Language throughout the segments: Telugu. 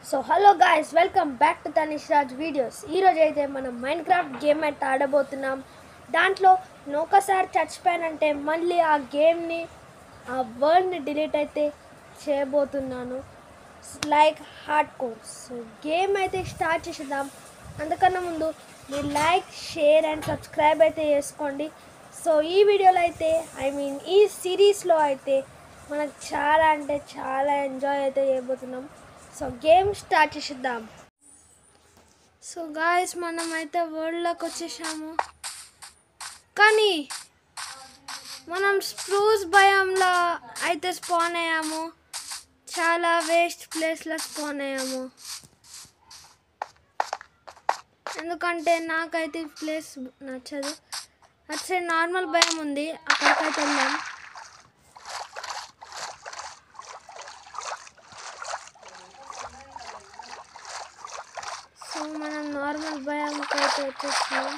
So hello guys, welcome back to Tanishq Raj videos. ఈరోజు అయితే మనం మైన్క్రాఫ్ట్ గేమ్ అయితే ఆడబోతున్నాం. దాంట్లో నేను ఒకసారి చచ్చిపోయానంటే మళ్ళీ ఆ గేమ్ని, ఆ వరల్డ్ని డిలీట్ అయితే చేయబోతున్నాను, like hard core. So game అయితే స్టార్ట్ చేసేద్దాం. అందుకన్నా ముందు మీరు లైక్, షేర్ అండ్ సబ్స్క్రైబ్ అయితే చేసుకోండి. సో ఈ వీడియోలో అయితే ఈ సిరీస్లో అయితే మనకు చాలా అంటే చాలా ఎంజాయ్ అయితే చేయబోతున్నాం. సో గేమ్ స్టార్ట్ చేసేద్దాం. సో గాయస్, మనం అయితే వరల్డ్లోకి వచ్చేసాము. కానీ మనం స్ప్రూస్ భయంలో అయితే స్పాన్ అయ్యాము. చాలా వేస్ట్ ప్లేస్లో స్పాన్ అయ్యాము. ఎందుకంటే నాకైతే ఈ ప్లేస్ నచ్చదు. అటు సైడ్ నార్మల్ భయం ఉంది, అక్కడికైతే వెళ్ళాం. సో మనం నార్మల్ భయంకి అయితే వచ్చేస్తున్నాం.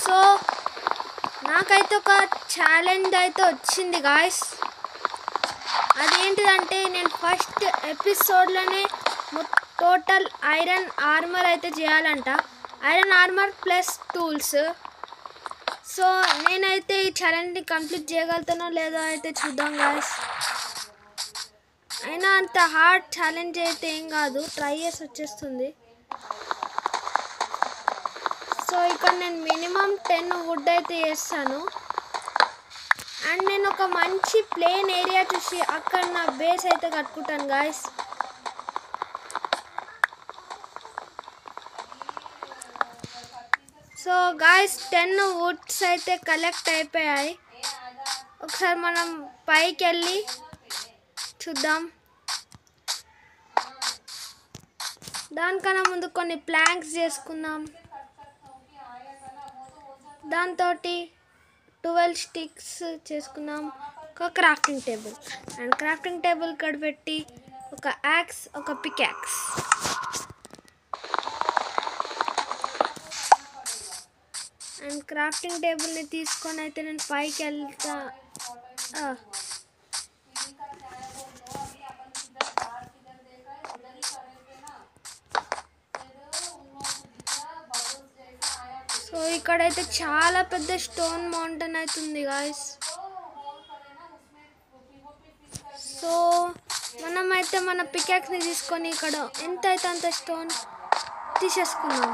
సో నాకైతే ఒక ఛాలెంజ్ అయితే వచ్చింది గాయస్. అదేంటిదంటే నేను ఫస్ట్ ఎపిసోడ్లోనే టోటల్ ఐరన్ ఆర్మర్ అయితే చేయాలంట. Iron armour plus tools. So నేనైతే ఈ ఛాలెంజ్ని కంప్లీట్ చేయగలుగుతానో లేదో అయితే చూద్దాం గాయస్. అయినా అంత హార్డ్ ఛాలెంజ్ అయితే ఏం కాదు, ట్రై చేసి వచ్చేస్తుంది. సో ఇక్కడ నేను మినిమం 10 వుడ్ అయితే చేస్తాను. అండ్ నేను ఒక మంచి ప్లేన్ ఏరియా చూసి అక్కడ నా బేస్ అయితే కట్టుకుంటాను గాయస్. సో గాయస్, 10 వుడ్స్ అయితే కలెక్ట్ అయిపోయాయి. ఒకసారి మనం పైకి వెళ్ళి చూద్దాం. దానికన్నా ముందు కొన్ని ప్లాంక్స్ చేసుకుందాం. దాంతో 12 స్టిక్స్ చేసుకున్నాం. ఒక crafting table, and crafting table ఇక్కడ పెట్టి ఒక యాక్స్, ఒక పిక్ యాక్స్. అండ్ క్రాఫ్టింగ్ టేబుల్ని తీసుకొని అయితే నేను పైకి వెళ్తా. సో ఇక్కడైతే చాలా పెద్ద స్టోన్ మౌంటైన్ అవుతుంది గాయస్. సో మనమైతే మన పికాక్స్ని తీసుకొని ఇక్కడ ఎంత అయితే అంత స్టోన్ తీసేసుకున్నాం.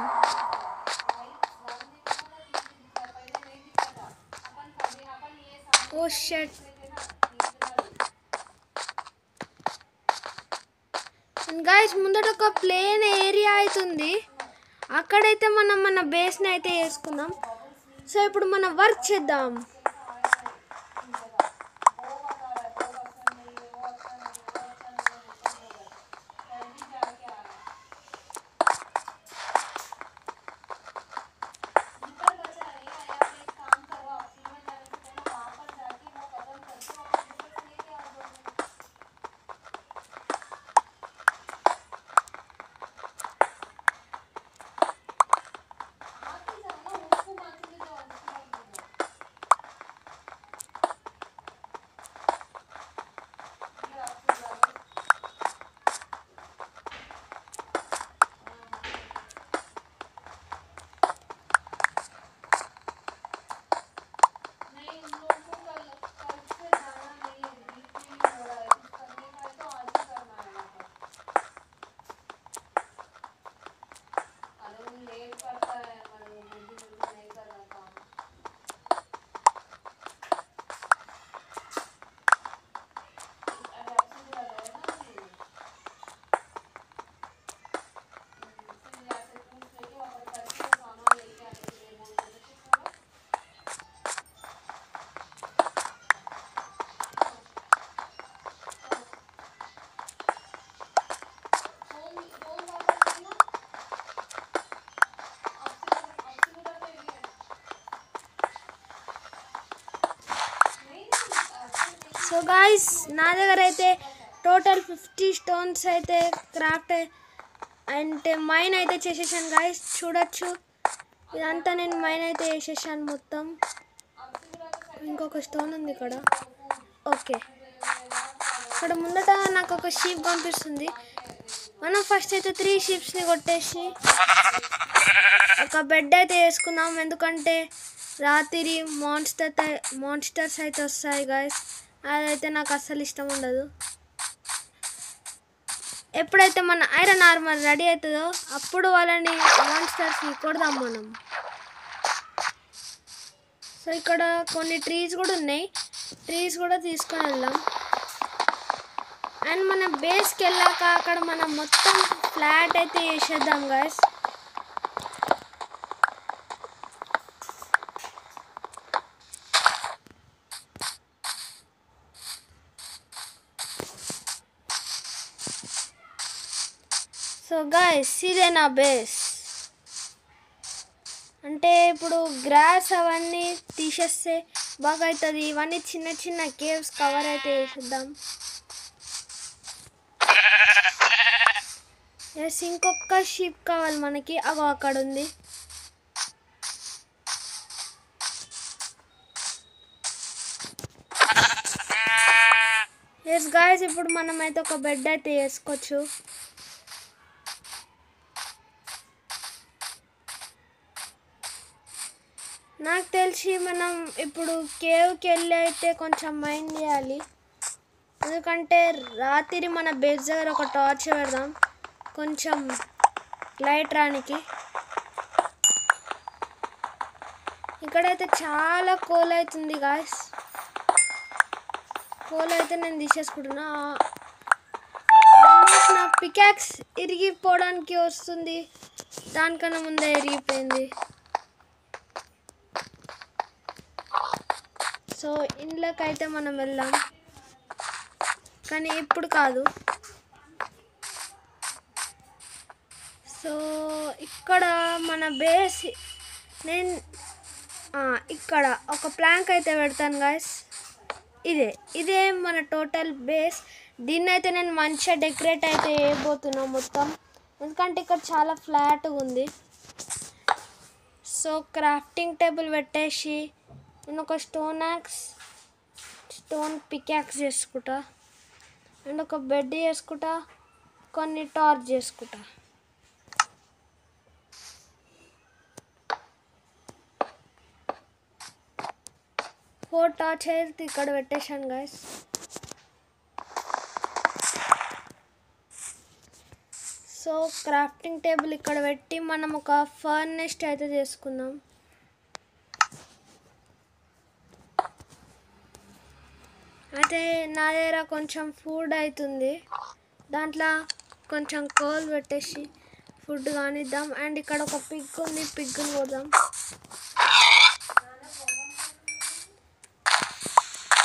ఓ షట్. గాయస్, ముందట ఒక ప్లేన్ ఏరియా అవుతుంది, అక్కడైతే మనం మన బేస్ని అయితే వేసుకున్నాం. సో ఇప్పుడు మనం వర్క్ చేద్దాం. సో గాయస్, నా దగ్గర అయితే టోటల్ 50 స్టోన్స్ అయితే క్రాఫ్ట్ అంటే మైన్ అయితే చేసేసాను గాయస్. చూడొచ్చు, ఇదంతా నేను మైన్ అయితే చేసేసాను మొత్తం. ఇంకొక స్టోన్ ఉంది ఇక్కడ. ఓకే, సో అక్కడ ముందట నాకు ఒక షీప్ కనిపిస్తుంది. మనం ఫస్ట్ అయితే 3 షీప్స్ని కొట్టేసి ఒక బెడ్ అయితే వేసుకుందాం. ఎందుకంటే రాత్రి మాన్స్టర్స్ అయితే వస్తాయి గాయస్. అదైతే నాకు అస్సలు ఇష్టం ఉండదు. ఎప్పుడైతే మన ఐరన్ ఆర్మర్ రెడీ అవుతుందో అప్పుడు వాళ్ళని మాన్స్టర్స్ని కొడదాం మనం. సో ఇక్కడ కొన్ని ట్రీస్ కూడా ఉన్నాయి, ట్రీస్ కూడా తీసుకొని వెళ్దాం. అండ్ మన బేస్కి వెళ్ళాక అక్కడ మనం మొత్తం ఫ్లాట్ అయితే వేసేద్దాం గాయస్. సో గాయస్ ఇదే నా బేస్. అంటే ఇప్పుడు గ్రాస్ అవన్నీ తీసేస్తే బాగా అవుతుంది. ఇవన్నీ చిన్న చిన్న కేవ్స్ కవర్ అయితే వేసేద్దాం. ఎస్, ఇంకొక షీప్ కావాలి మనకి. అగో అక్కడ ఉంది. ఎస్ గాయస్, ఇప్పుడు మనం అయితే ఒక బెడ్ అయితే వేసుకోవచ్చు. నాకు తెలిసి మనం ఇప్పుడు కేవ్కి వెళ్ళి అయితే కొంచెం మైండ్ చేయాలి. ఎందుకంటే రాత్రి మన బేస్ దగ్గర ఒక టార్చ్ పెడదాం కొంచెం లైట్ రానికి. ఇక్కడైతే చాలా కోల్ అవుతుంది గాయస్. కోల్ అయితే నేను తీసేసుకుంటున్నా. నా పికాక్స్ ఇరిగిపోవడానికి వస్తుంది, దానికన్నా ముందే ఇరిగిపోయింది. సో ఇంట్లోకి అయితే మనం వెళ్దాం, కానీ ఇప్పుడు కాదు. సో ఇక్కడ మన బేస్ నేను ఇక్కడ ఒక ప్లాంక్ అయితే పెడతాను గాయస్. ఇదే మన టోటల్ బేస్. దీన్ని అయితే నేను మంచిగా డెకరేట్ అయితే చేయబోతున్నాను మొత్తం, ఎందుకంటే ఇక్కడ చాలా ఫ్లాట్గా ఉంది. సో క్రాఫ్టింగ్ టేబుల్ పెట్టేసి నేను ఒక స్టోన్ పికాక్స్ చేసుకుంటా, అండ్ ఒక బెడ్ చేసుకుంటా, కొన్ని టార్చ్ చేసుకుంటా. ఫోర్ టార్చ్ అయితే ఇక్కడ పెట్టేశాను గాయస్. సో క్రాఫ్టింగ్ టేబుల్ ఇక్కడ పెట్టి మనం ఒక ఫర్నెస్ట్ అయితే చేసుకుందాం. అయితే నా దగ్గర కొంచెం ఫుడ్ అవుతుంది, దాంట్లో కొంచెం కోల్ పెట్టేసి ఫుడ్ కానిద్దాం. అండ్ ఇక్కడ ఒక పిగ్ ఉంది, పిగ్ని పోదాం.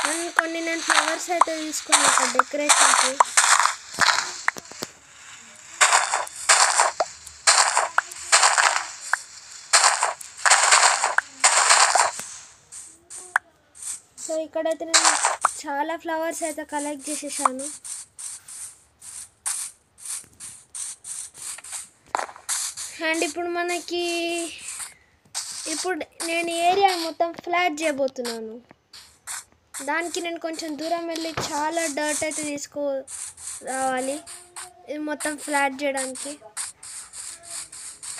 అండ్ కొన్ని నేను ఫ్లవర్స్ అయితే తీసుకున్నాను ఒక డెకరేషన్కి. సో ఇక్కడైతే నేను చాలా ఫ్లవర్స్ అయితే కలెక్ట్ చేసేసాను. అండ్ ఇప్పుడు నేను ఏరియా మొత్తం ఫ్లాట్ చేయబోతున్నాను. దానికి నేను కొంచెం దూరం వెళ్ళి చాలా డర్ట్ అయితే రావాలి ఇది మొత్తం ఫ్లాట్ చేయడానికి.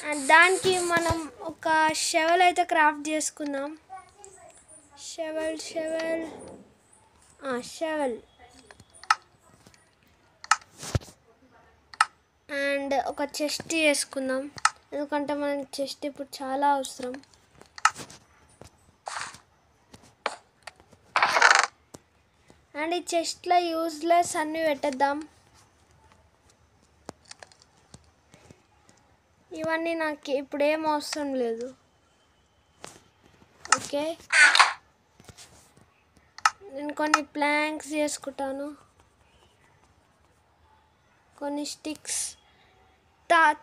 అండ్ దానికి మనం ఒక షెవెల్ అయితే క్రాఫ్ట్ చేసుకుందాం. షెవెల్ అండ్ ఒక చెస్ట్ చేసుకుందాం, ఎందుకంటే మనకి చెస్ట్ ఇప్పుడు చాలా అవసరం. అండ్ ఈ చెస్ట్లో యూజ్లెస్ అన్నీ పెట్టేద్దాం. ఇవన్నీ నాకు ఇప్పుడు ఏం అవసరం లేదు. ఓకే, నేను కొన్ని ప్లాంక్స్ చేసుకుంటాను, కొన్ని స్టిక్స్.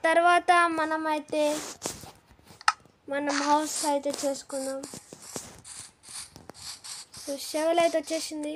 తర్వాత మనం హౌస్ అయితే చేసుకుందాం. సో షెవెల్ అయితే వచ్చేసింది.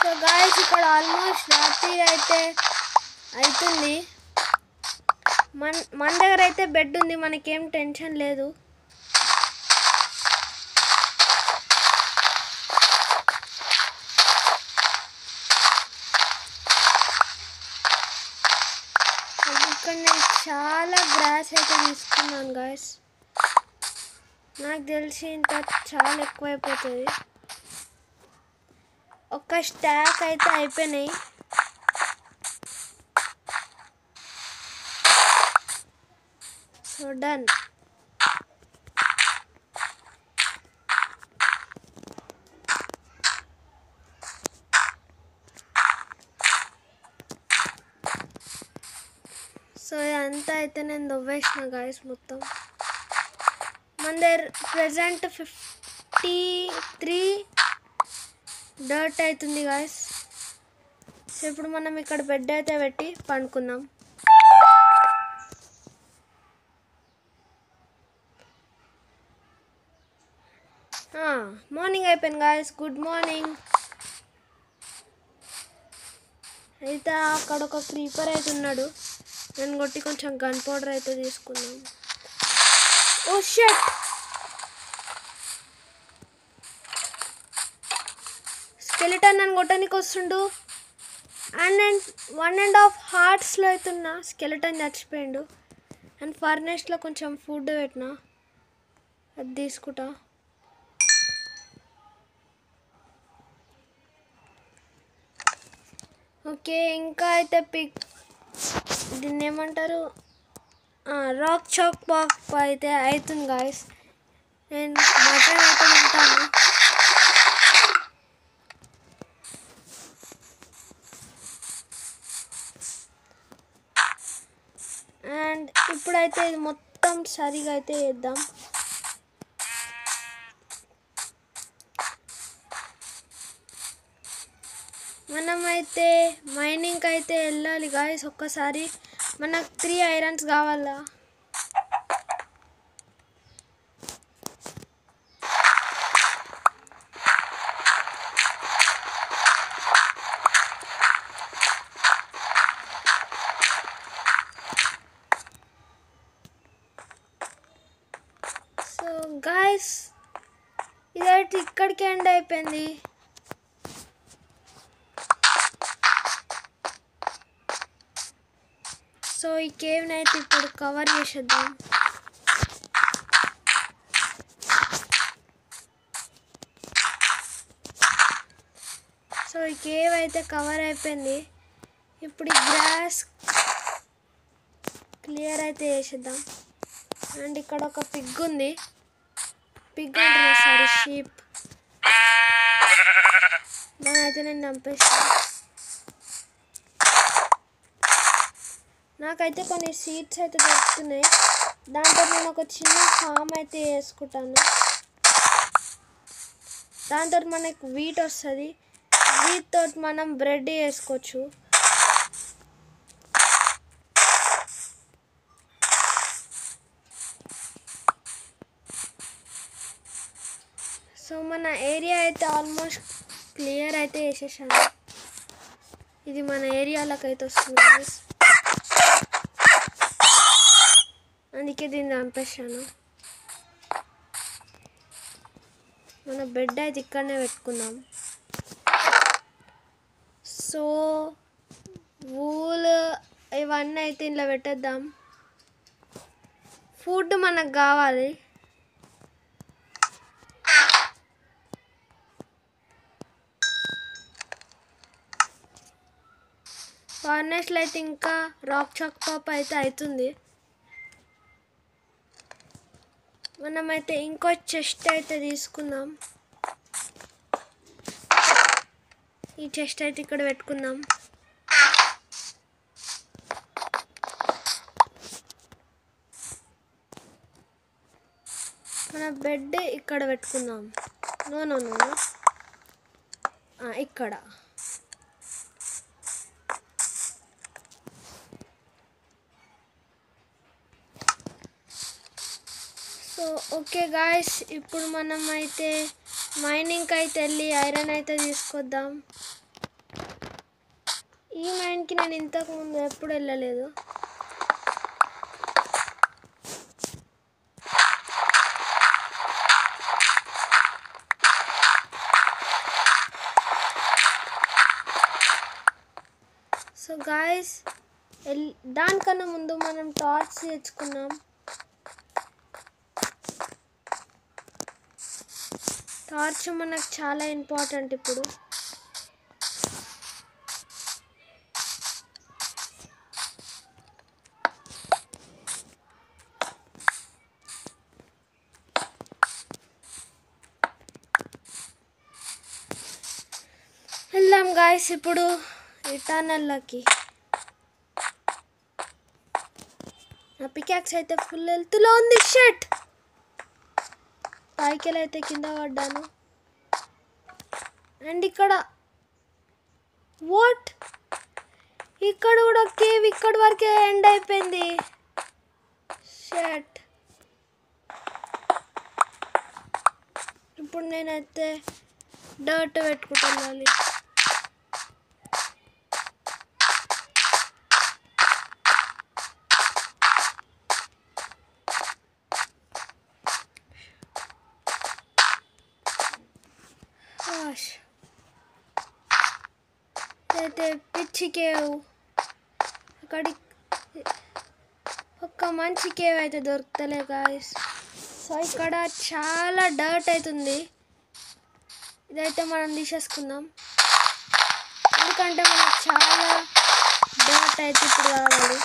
సో గాయస్ ఇక్కడ ఆల్మోస్ట్ రాత్రి అయితే అవుతుంది. మన దగ్గర అయితే బెడ్ ఉంది, మనకేం టెన్షన్ లేదు. ఇక్కడ నేను చాలా గ్రాస్ అయితే తీసుకున్నాను గాయస్. నాకు తెలిసి ఇంత చాలా ఎక్కువైపోతుంది. ఒక స్టాక్ అయితే అయిపోయినాయి. So done. సో ఇదంతా అయితే నేను దొవ్వేసిన గాయస్ మొత్తం. మన దగ్గర ప్రెజెంట్ 53 డర్ట్ అవుతుంది గాయస్. సో ఇప్పుడు మనం ఇక్కడ బెడ్ అయితే పెట్టి పండుకుందాం. మార్నింగ్ అయిపోయింది గాయస్. Good morning. అయితే అక్కడ ఒక క్రీపర్ అయితే ఉన్నాడు, నేను కొట్టి కొంచెం గన్ పౌడర్ అయితే తీసుకున్నాం. ఓ షట్, స్కెలిటన్ నన్ను కొట్టడానికి వస్తుండు. అండ్ 1.5 హార్ట్స్లో అవుతున్నా. స్కెలిటన్ చచ్చిపోయిండు. అండ్ ఫర్నెస్లో కొంచెం ఫుడ్ పెట్టినా, అది తీసుకుంటా. ఓకే, ఇంకా అయితే దీన్ని ఏమంటారు, రాక్ చాక్ పాక్ అయితే అవుతుంది గాయస్. నేను మటన్ అయితే తింటాను. అండ్ ఇప్పుడైతే ఇది మొత్తం సరిగా అయితే చేద్దాం. మనమైతే మైనింగ్కి అయితే వెళ్ళాలి గాయస్. ఒక్కసారి మనకు 3 ఐరన్స్ కావాలా. సో గాయస్ ఇదైతే ఇక్కడికి ఎండ్ అయిపోయింది. సో ఈ కేవ్ని అయితే ఇప్పుడు కవర్ చేసేద్దాం. సో ఈ కేవ్ అయితే కవర్ అయిపోయింది. ఇప్పుడు ఈ గ్రాస్ క్లియర్ అయితే చేసేద్దాం. అండ్ ఇక్కడ ఒక పిగ్ ఉంది. పిగ్ అంటే సారీ, షీప్. దానైతే నేను చంపేస్తాను. నాకైతే కొన్ని సీడ్స్ అయితే దొరుకుతున్నాయి. దాంతో నేను ఒక చిన్న ఫామ్ అయితే వేసుకుంటాను. దాంతో మనకు వీట్ వస్తుంది. వీటితో మనం బ్రెడ్ వేసుకోవచ్చు. సో మన ఏరియా అయితే ఆల్మోస్ట్ క్లియర్ అయితే వేసేసాను. ఇది మన ఏరియాలోకి అయితే వస్తుంది. అందుకే దీన్ని చంపేసాను. మన బెడ్ అయితే ఇక్కడనే పెట్టుకుందాం. సో వూల్ ఇవన్నీ అయితే ఇంట్లో పెట్టేద్దాం. ఫుడ్ మనకు కావాలి. ఫర్నెస్లో అయితే ఇంకా రాక్ చాక్ పాప్ అయితే అవుతుంది. మనమైతే ఇంకో చెస్ట్ అయితే తీసుకుందాం. ఈ చెస్ట్ అయితే ఇక్కడ పెట్టుకుందాం. మన బెడ్ ఇక్కడ పెట్టుకుందాం. నో ఇక్కడ. సో ఓకే గాయస్, ఇప్పుడు మనం అయితే మైనింగ్కి అయితే వెళ్ళి ఐరన్ అయితే తీసుకొద్దాం. ఈ మైన్కి నేను ఇంతకు ముందు ఎప్పుడు వెళ్ళలేదు. సో గాయస్ దానికన్నా ముందు మనం టార్చ్ తెచ్చుకున్నాం. టార్చ్ మనకు చాలా ఇంపార్టెంట్ ఇప్పుడు. వెళ్దాం గాయస్ ఇప్పుడు ఈ టనల్లోకి. నా పికాక్స్ అయితే ఫుల్ హెల్త్లో ఉంది. షట్, పైకి అయితే కింద పడ్డాను. అండ్ ఇక్కడ వాట్, ఇక్కడ కూడా కేవ్ ఇక్కడ వరకే ఎండ్ అయిపోయింది. షట్, ఇప్పుడు నేనైతే డర్ట్ పెట్టుకుంటాను. అయితే పిచ్చి కేవ్, అక్కడి ఒక్క మంచి కేవ్ అయితే దొరుకుతలే గాయస్. సో ఇక్కడ చాలా డర్ట్ అవుతుంది. ఇదైతే మనం తీసేసుకుందాం, ఎందుకంటే మనకు చాలా డర్ట్ అయితే ఇప్పుడు కావాలి.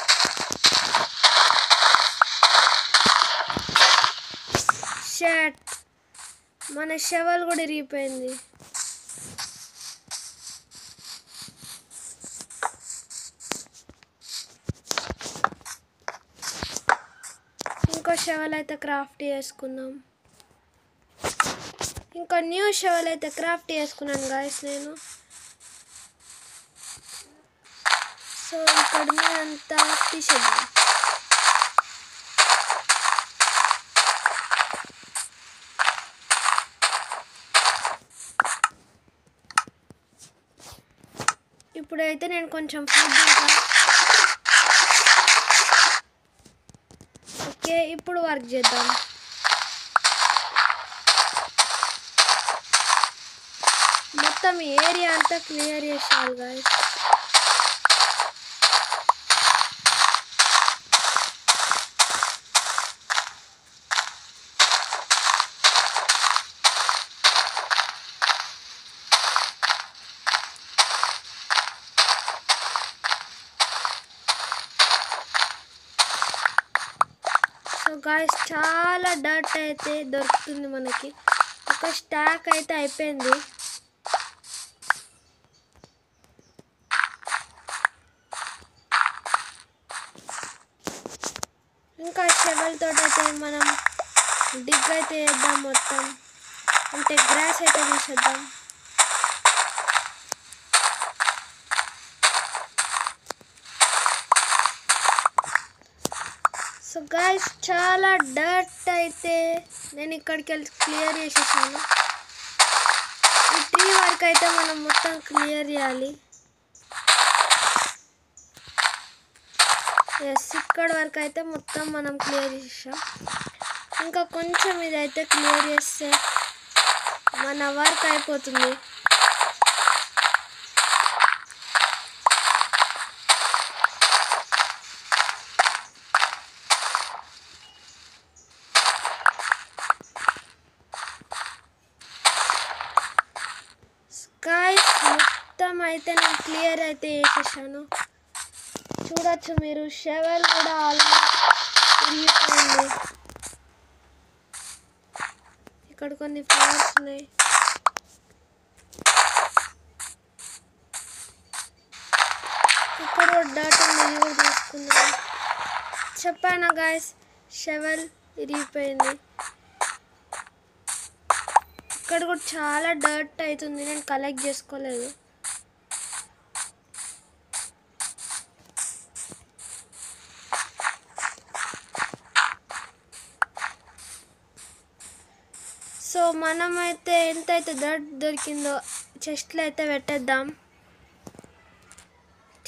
షట్, మన షవల్ కూడా ఇరిగిపోయింది. ఇంకో షవల్ అయితే క్రాఫ్ట్ చేసుకుందాం. ఇంకా న్యూ షవల్ అయితే క్రాఫ్ట్ చేసుకున్నాను గాయస్ నేను. సో ఇక్కడ అంతా తీసేద్దాం. ఇప్పుడైతే నేను కొంచెం ఫుడ్ తింటాను. ఓకే, ఇప్పుడు వర్క్ చేద్దాం. మొత్తం ఏరియా అంతా క్లియర్ చేసాను గాయస్. సో గాయస్ చాలా డర్ట్ అయితే దొరుకుతుంది మనకి. ఒక స్టాక్ అయితే అయిపోయింది. ఇంకా షవల్ తోటి అయితే మనం డిగ్ అయితే వేద్దాం మొత్తం, అంటే గ్రాస్ అయితే తీసేద్దాం. సో గాయస్ చాలా డర్ట్ అయితే నేను ఇక్కడికి వెళ్ళి క్లియర్ చేసేసాను. ఈ ట్రీ వరకు అయితే మనం మొత్తం క్లియర్ చేయాలి. ఎస్, ఇక్కడ వరకు అయితే మొత్తం మనం క్లియర్ చేసాం. ఇంకా కొంచెం ఇదైతే క్లియర్ చేస్తే మన వర్క్ అయిపోతుంది. గాయ్స్ మొత్తం అయితే నేను క్లియర్ అయితే చేసేసాను. చూడొచ్చు మీరు, షవల్ కూడా ఆల్మోస్ట్ విరిగిపోయింది. ఇక్కడ కొన్ని ఫ్లవర్స్ ఉన్నాయి. ఇక్కడ డర్ట్ ఉంది, కూడా తీసుకున్నాను. చెప్పాను గాయస్, షవల్ విరిగిపోయింది. ఇక్కడ కూడా చాలా డర్ట్ అవుతుంది, నేను కలెక్ట్ చేసుకోలేదు. సో మనమైతే ఎంతైతే డర్ట్ దొరికిందో చెస్ట్లో అయితే పెట్టేద్దాం.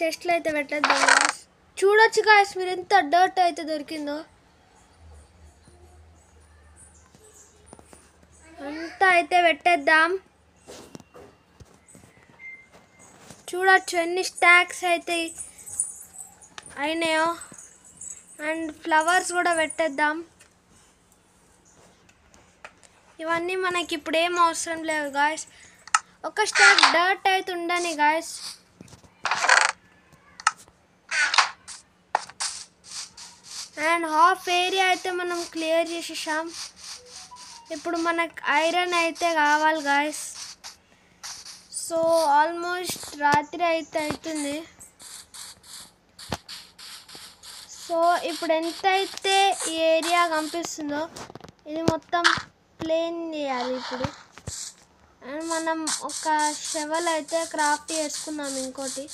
చెస్ట్లో అయితే పెట్టేద్దాం guys. చూడొచ్చు గాయస్ మీరు ఎంత డర్ట్ అయితే దొరికిందో. అంతా అయితే పెట్టేద్దాం. చూడొచ్చు ఎన్ని స్టాక్స్ అయితే అయినాయో. అండ్ ఫ్లవర్స్ కూడా పెట్టేద్దాం. ఇవన్నీ మనకి ఇప్పుడు ఏం అవసరం లేదు గాయస్. ఒక స్టాక్ డర్ట్ అయితే ఉండని గాయస్. అండ్ హాఫ్ ఏరియా అయితే మనం క్లియర్ చేసేసాం. ఇప్పుడు మనకు ఐరన్ అయితే కావాలి గాయస్. సో ఆల్మోస్ట్ రాత్రి అయితే అవుతుంది. సో ఇప్పుడు ఎంతైతే ఈ ఏరియా కనిపిస్తుందో ఇది మొత్తం ప్లేన్ చేయాలి ఇప్పుడు. అండ్ మనం ఒక షెవెల్ అయితే క్రాఫ్ట్ చేసుకున్నాం. ఇంకోటి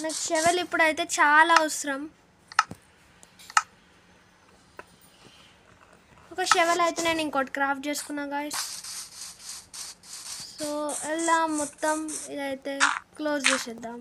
నాకు షెవెల్ ఇప్పుడైతే చాలా అవసరం. ఒక షెవెల్ అయితే నేను ఇంకోటి క్రాఫ్ట్ చేసుకున్నా గాయస్. సో ఎలా మొత్తం ఇదైతే క్లోజ్ చేసేద్దాం.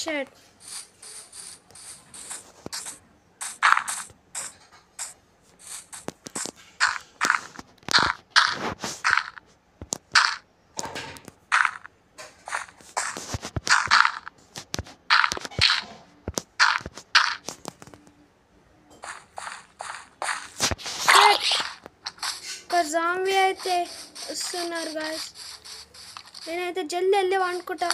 షట్ ఒక జాంబీ అయితే వస్తున్నారు గాయస్. నేనైతే జల్దీ వెళ్ళి వండుకుంటా.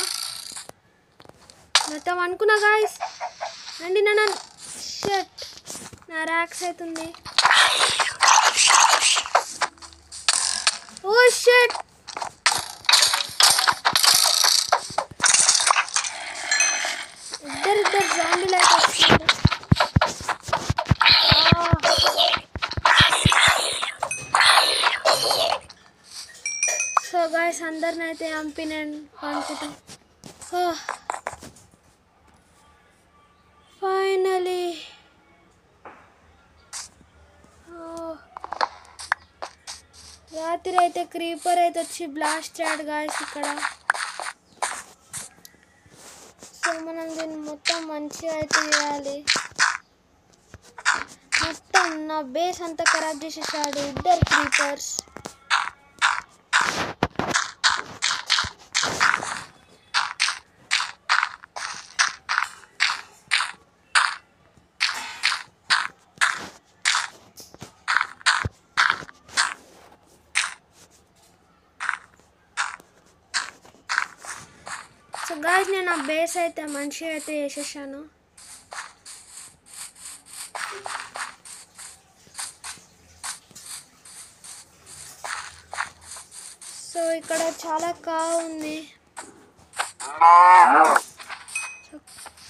మొత్తం అనుకున్నా గాయస్. అండి నా షట్ నా ర్యాక్స్ అవుతుంది. ఓ షట్ ఇద్దరు జాంబీలు అయితే వస్తున్నారు. సో గాయస్ అందరిని అయితే చంపి నేను అనుకుంటా. ఫైనలీ రాత్రి అయితే క్రీపర్ అయితే వచ్చి బ్లాస్ట్ చేయడు గాయస్ ఇక్కడ. సో మనం దీన్ని మొత్తం మంచిగా అయితే చేయాలి. మొత్తం నా బేస్ అంతా ఖరాబ్ చేసేసాడు ఇద్దరు క్రీపర్స్. సో గాయస్ నేను ఆ బేస్ అయితే మంచిగా అయితే వేసేసాను. సో ఇక్కడ చాలా కావు ఉంది.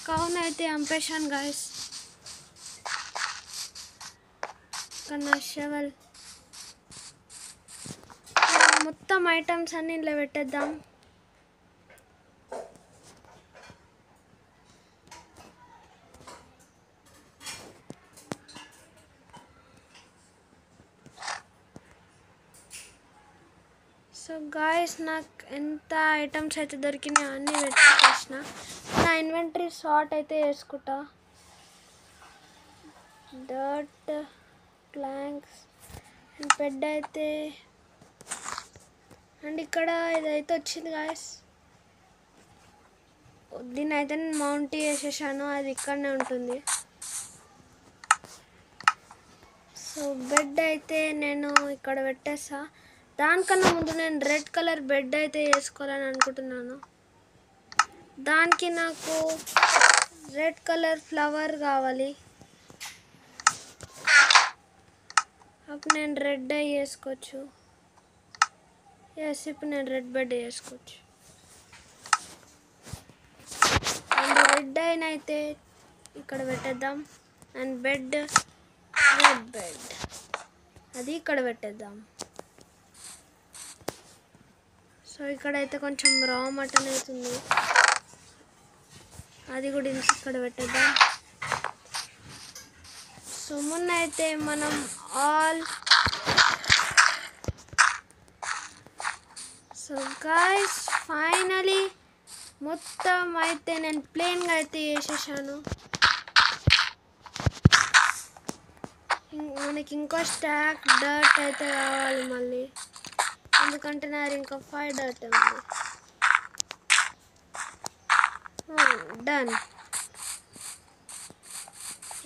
కావున అయితే చంపేశాను గాయస్. ఇక్కడ నా షెవెల్ మొత్తం ఐటమ్స్ అన్ని ఇంట్లో పెట్టేద్దాం. సో గాయస్ నాకు ఎంత ఐటమ్స్ అయితే దొరికినాయో అన్నీ పెట్టేసిన. నా ఇన్వెంటరీ షార్ట్ అయితే వేసుకుంటా. డర్ట్ ప్లాంక్స్ అండ్ బెడ్ అయితే అండ్ ఇక్కడ ఇదైతే వచ్చింది గాయస్. దీన్ని అయితే నేను మౌంట్ చేసేసాను. అది ఇక్కడనే ఉంటుంది. సో బెడ్ అయితే నేను ఇక్కడ పెట్టేసా. దానికన్నా ముందు నేను రెడ్ కలర్ బెడ్ అయితే వేసుకోవాలని అనుకుంటున్నాను. దానికి నాకు రెడ్ కలర్ ఫ్లవర్ కావాలి. అప్పుడు నేను రెడ్ అయి వేసుకోవచ్చు. ఎస్ ఇప్పుడు నేను రెడ్ బెడ్ వేసుకోవచ్చు. బెడ్ అయినా అయితే ఇక్కడ పెట్టేద్దాం. అండ్ బెడ్, రెడ్ బెడ్ అది ఇక్కడ పెట్టేద్దాం. సో ఇక్కడైతే కొంచెం రా మటన్ అవుతుంది, అది కూడా ఇక్కడ పెట్టేద్దాం. సో మొన్న అయితే మనం సో గైస్ ఫైనలీ మొత్తం అయితే నేను ప్లేన్గా అయితే వేసేసాను. మనకి ఇంకో స్టాక్ డర్ట్ అయితే కావాలి మళ్ళీ, ఎందుకంటే నాకు ఇంకా 5 డర్ట్ ఉంది. డన్,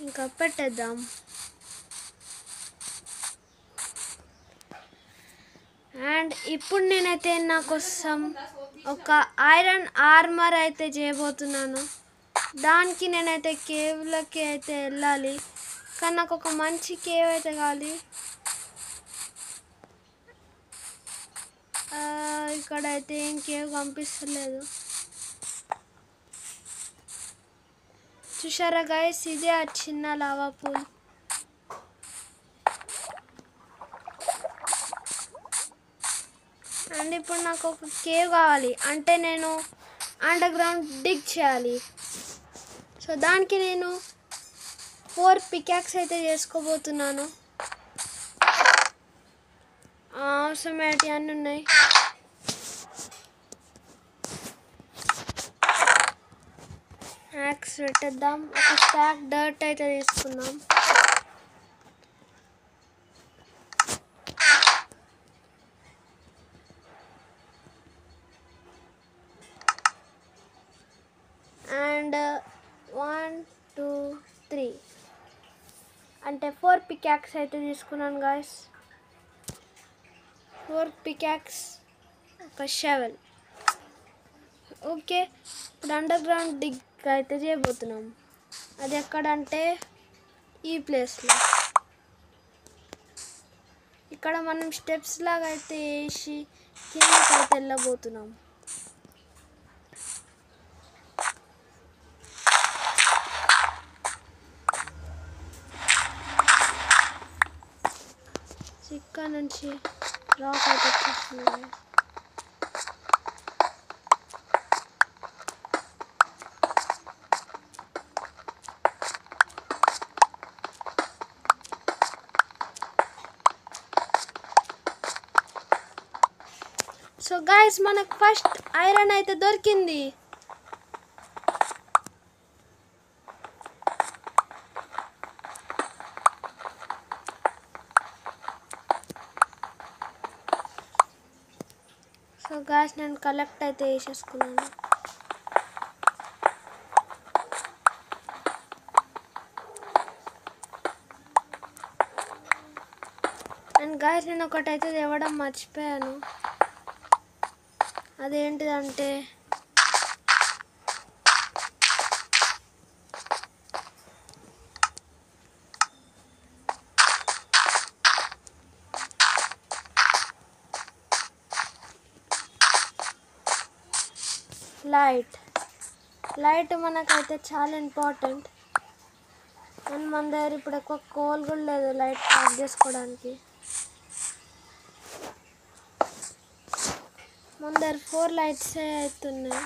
ఇంకా పెట్టేద్దాం. అండ్ ఇప్పుడు నేనైతే నా కోసం ఒక ఐరన్ ఆర్మర్ అయితే చేయబోతున్నాను. దానికి నేనైతే కేవ్లకి అయితే వెళ్ళాలి, కానీ నాకు ఒక మంచి కేవ్ అయితే కావాలి. ఇక్కడైతే ఏం కేవ్ కనిపిస్తలేదు. చూసారా గైస్, ఇదే ఆ చిన్న లావా పూల్. అండ్ ఇప్పుడు నాకు ఒక కేవ్ కావాలి, అంటే నేను అండర్ గ్రౌండ్ డిగ్ చేయాలి. సో దానికి నేను 4 పికాక్స్ అయితే చేసుకోబోతున్నాను. అవసరమేటి అన్నీ ఉన్నాయి. యాక్స్ పెట్టేద్దాం. ఒక స్టాక్ డర్ట్ అయితే తీసుకుందాం. అండ్ 1 2 3 అంటే 4 పికాక్స్ అయితే తీసుకున్నాను గాయస్. 4 పికాక్స్, ఒక షెవెల్. ఓకే, ఇప్పుడు అండర్ గ్రౌండ్ డిగ్ అయితే చేయబోతున్నాం. అది ఎక్కడంటే ఈ ప్లేస్లో. ఇక్కడ మనం స్టెప్స్ లాగా అయితే వేసి కిందకి అయితే వెళ్ళబోతున్నాం. ఇక్కడ నుంచి రాక్ అయితే వచ్చేస్తుంది. సో గైస్ మనకు ఫస్ట్ ఐరన్ అయితే దొరికింది. సో గైస్ నేను కలెక్ట్ అయితే వేసేసుకున్నాను. అండ్ గైస్ నేను ఒకటైతే తేవడం మర్చిపోయాను. అదేంటిదంటే లైట్ మనకైతే చాలా ఇంపార్టెంట్. అండ్ మన దగ్గర ఇప్పుడు ఎక్కువ కోల్ కూడా లేదు లైట్ ఆఫ్ చేసుకోవడానికి. మన దగ్గర 4 లైట్స్ అవుతున్నాయి.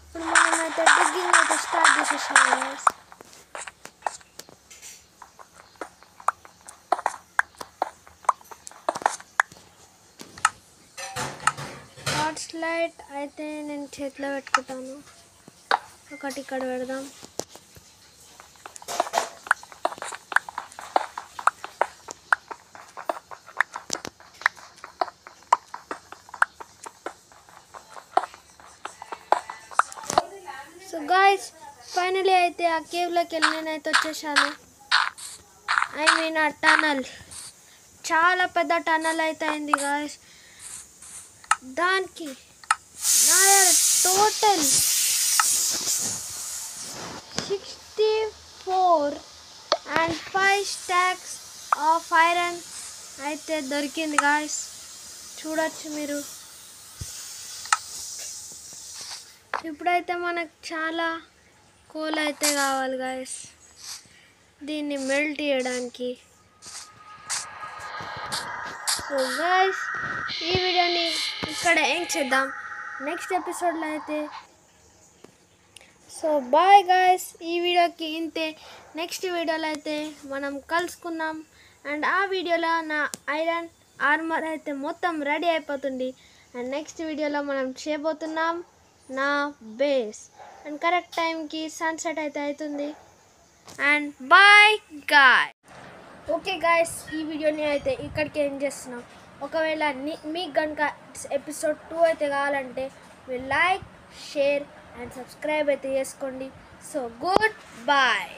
ఇప్పుడు మనమైతే డిగ్గింగ్ అయితే స్టార్ట్ చేసేసాము. టార్చ్ లైట్ అయితే నేను చేతిలో పెట్టుకుంటాను. ఒకటి ఇక్కడ పెడదాం. సో గాయ్స్ ఫైనలీ అయితే ఆ కేవ్లోకి వెళ్ళి నేనైతే వచ్చేసాను. ఐ మీన్ ఆ టనల్, చాలా పెద్ద టనల్ అయితే అయింది గాయ్స్. దానికి నా total 64 and 5 stacks of iron అయితే దొరికింది గాయస్, చూడొచ్చు మీరు. ఇప్పుడైతే మనకు చాలా కోల్ అయితే కావాలి గాయస్ దీన్ని మెల్ట్ చేయడానికి. సో గాయస్ ఈ వీడియోని ఇక్కడ ఏం చేద్దాం నెక్స్ట్ ఎపిసోడ్లో అయితే. సో బాయ్ గాయస్, ఈ వీడియోకి ఇంతే. నెక్స్ట్ వీడియోలో అయితే మనం కలుసుకుందాం. అండ్ ఆ వీడియోలో నా ఐరన్ ఆర్మర్ అయితే మొత్తం రెడీ అయిపోతుంది. అండ్ నెక్స్ట్ వీడియోలో మనం చేయబోతున్నాం నా బేస్. అండ్ కరెక్ట్ టైంకి సన్సెట్ అయితే అవుతుంది. And bye guy. Okay guys, ఈ వీడియోని అయితే ఇక్కడికి ఏం చేస్తున్నాం. ఒకవేళ మీకు కనుక ఎపిసోడ్ 2 అయితే కావాలంటే మీరు లైక్, షేర్ అండ్ సబ్స్క్రైబ్ అయితే చేసుకోండి. So good bye.